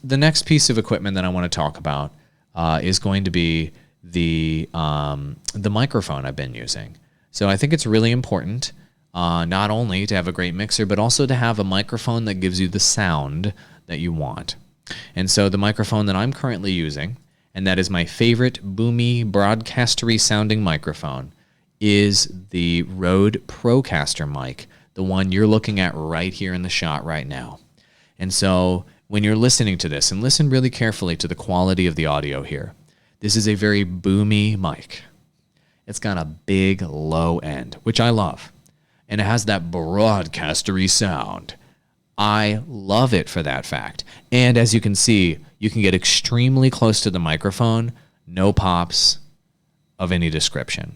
The next piece of equipment that I want to talk about is going to be the microphone I've been using. So I think it's really important not only to have a great mixer, but also to have a microphone that gives you the sound that you want. And so the microphone that I'm currently using, and that is my favorite boomy, broadcastery sounding microphone, is the Rode Procaster mic, the one you're looking at right here in the shot right now. And so when you're listening to this, and listen really carefully to the quality of the audio here, this is a very boomy mic. It's got a big low end, which I love. And it has that broadcastery sound. I love it for that fact. And as you can see, you can get extremely close to the microphone, no pops of any description.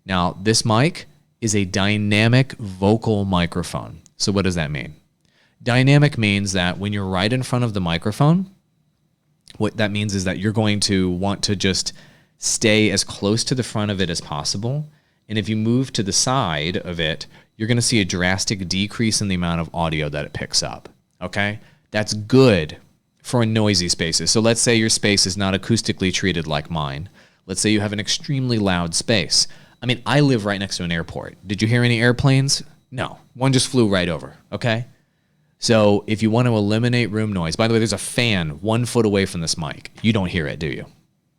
Now, this mic is a dynamic vocal microphone. So what does that mean? Dynamic means that when you're right in front of the microphone, what that means is that you're going to want to just stay as close to the front of it as possible. And if you move to the side of it, you're going to see a drastic decrease in the amount of audio that it picks up. Okay? That's good for noisy spaces. So let's say your space is not acoustically treated like mine. Let's say you have an extremely loud space. I mean, I live right next to an airport. Did you hear any airplanes? No. One just flew right over. Okay? So if you want to eliminate room noise, by the way, there's a fan 1 foot away from this mic. You don't hear it, do you?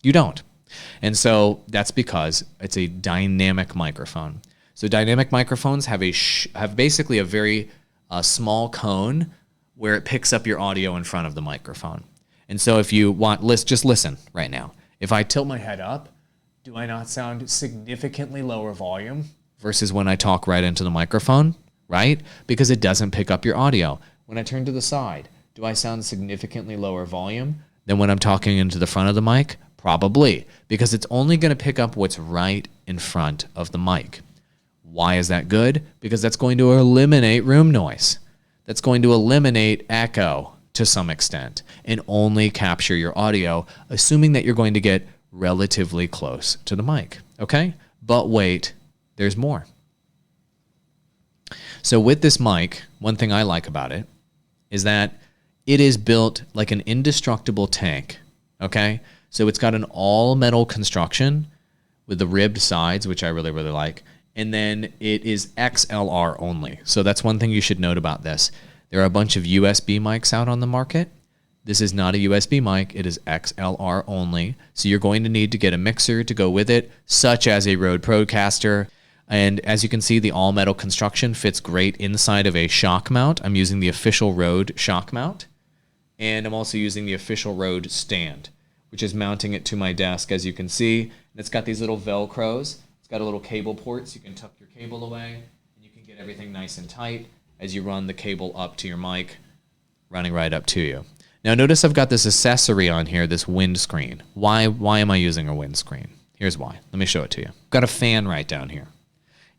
You don't. And so that's because it's a dynamic microphone. So dynamic microphones have basically a very small cone where it picks up your audio in front of the microphone. And so if you want, just listen right now. If I tilt my head up, do I not sound significantly lower volume versus when I talk right into the microphone, right? Because it doesn't pick up your audio. When I turn to the side, do I sound significantly lower volume than when I'm talking into the front of the mic? Probably, because it's only going to pick up what's right in front of the mic. Why is that good? Because that's going to eliminate room noise. That's going to eliminate echo to some extent and only capture your audio, assuming that you're going to get relatively close to the mic. Okay? But wait, there's more. So with this mic, one thing I like about it is that it is built like an indestructible tank. Okay? So it's got an all-metal construction with the ribbed sides, which I really, really like. And then it is XLR only. So that's one thing you should note about this. There are a bunch of USB mics out on the market. This is not a USB mic. It is XLR only. So you're going to need to get a mixer to go with it, such as a Rode Procaster. And as you can see, the all-metal construction fits great inside of a shock mount. I'm using the official Rode shock mount. And I'm also using the official Rode stand, which is mounting it to my desk, as you can see. And it's got these little Velcros. It's got a little cable port, so you can tuck your cable away, and you can get everything nice and tight as you run the cable up to your mic, running right up to you. Now notice I've got this accessory on here, this windscreen. Why am I using a windscreen? Here's why. Let me show it to you. I've got a fan right down here.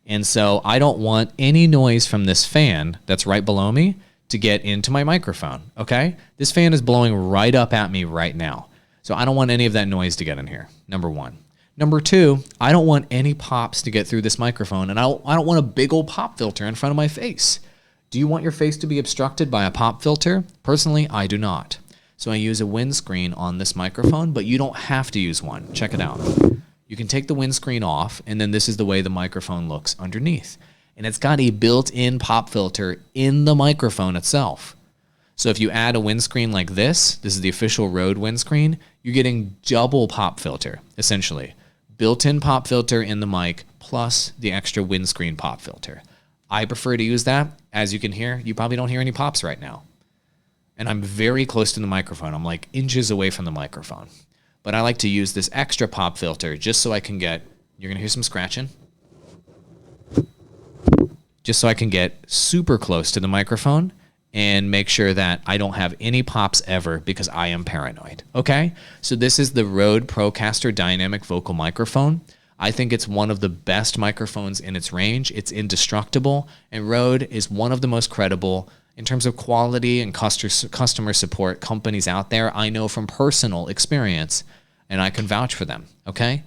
And so I don't want any noise from this fan that's right below me to get into my microphone, okay? This fan is blowing right up at me right now. So I don't want any of that noise to get in here, number one. Number two, I don't want any pops to get through this microphone, and I don't want a big old pop filter in front of my face. Do you want your face to be obstructed by a pop filter? Personally, I do not. So I use a windscreen on this microphone, but you don't have to use one. Check it out. You can take the windscreen off, and then this is the way the microphone looks underneath. And it's got a built-in pop filter in the microphone itself. So if you add a windscreen like this is the official Rode windscreen, you're getting double pop filter, essentially. Built-in pop filter in the mic, plus the extra windscreen pop filter. I prefer to use that. As you can hear, you probably don't hear any pops right now. And I'm very close to the microphone. I'm like inches away from the microphone. But I like to use this extra pop filter just so I can get, you're going to hear some scratching, just so I can get super close to the microphone and make sure that I don't have any pops ever because I am paranoid. Okay? So this is the Rode Procaster Dynamic Vocal Microphone. I think it's one of the best microphones in its range. It's indestructible, and Rode is one of the most credible in terms of quality and customer support companies out there. I know from personal experience, and I can vouch for them. Okay?